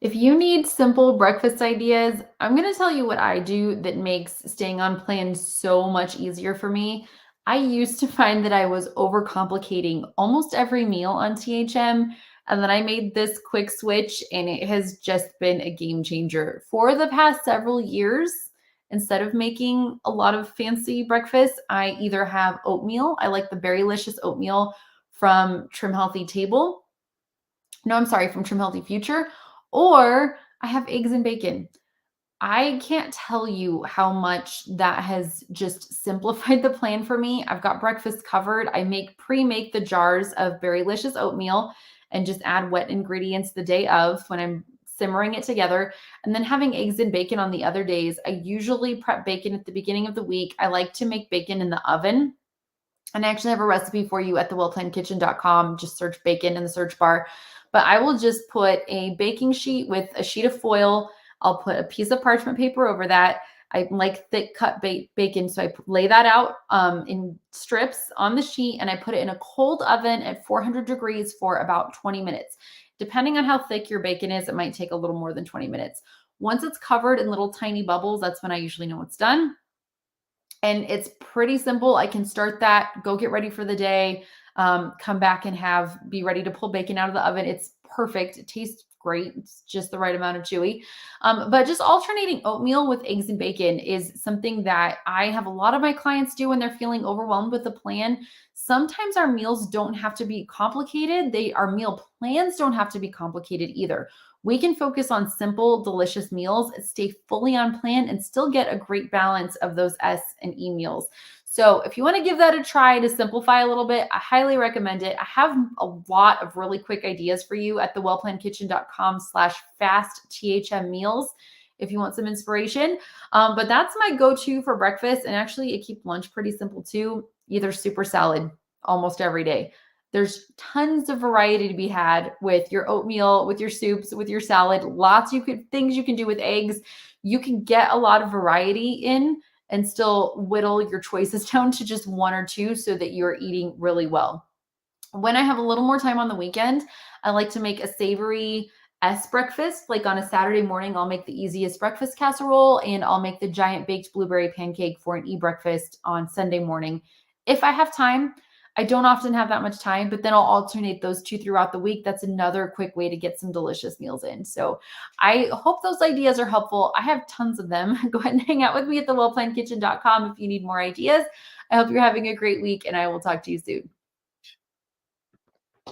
If you need simple breakfast ideas, I'm going to tell you what I do that makes staying on plan so much easier for me. I used to find that I was overcomplicating almost every meal on THM, and then I made this quick switch, and it has just been a game changer. For the past several years, instead of making a lot of fancy breakfast, I either have oatmeal. I like the Berrylicious oatmeal from Trim Healthy Table. No, I'm sorry, from Trim Healthy Future, or I have eggs and bacon. I can't tell you how much that has just simplified the plan for me. I've got breakfast covered. I pre-make the jars of Berrylicious oatmeal and just add wet ingredients the day of when I'm simmering it together. And then having eggs and bacon on the other days. I usually prep bacon at the beginning of the week. I like to make bacon in the oven. And I actually have a recipe for you at thewellplannedkitchen.com. Just search bacon in the search bar. But I will just put a baking sheet with a sheet of foil. I'll put a piece of parchment paper over that. I like thick cut bacon, so I lay that out in strips on the sheet, and I put it in a cold oven at 400 degrees for about 20 minutes. Depending on how thick your bacon is, it might take a little more than 20 minutes. Once it's covered in little tiny bubbles, that's when I usually know it's done. And it's pretty simple. I can start that, go get ready for the day, come back and be ready to pull bacon out of the oven. It's perfect. It tastes great. It's just the right amount of chewy. But just alternating oatmeal with eggs and bacon is something that I have a lot of my clients do when they're feeling overwhelmed with the plan. Sometimes our meals don't have to be complicated. Our meal plans don't have to be complicated either. We can focus on simple, delicious meals, stay fully on plan, and still get a great balance of those S and E meals. So, if you want to give that a try to simplify a little bit, I highly recommend it. I have a lot of really quick ideas for you at thewellplannedkitchen.com/fast THM meals if you want some inspiration. But that's my go-to for breakfast. And actually, I keep lunch pretty simple too. Either soup or salad almost every day. There's tons of variety to be had with your oatmeal, with your soups, with your salad. Things you can do with eggs. You can get a lot of variety in and still whittle your choices down to just one or two so that you're eating really well. When I have a little more time on the weekend, I like to make a savory S breakfast. Like on a Saturday morning, I'll make the easiest breakfast casserole and I'll make the giant baked blueberry pancake for an breakfast on Sunday morning. If I have time, I don't often have that much time, but then I'll alternate those two throughout the week. That's another quick way to get some delicious meals in. So I hope those ideas are helpful. I have tons of them. Go ahead and hang out with me at thewellplannedkitchen.com if you need more ideas. I hope you're having a great week and I will talk to you soon.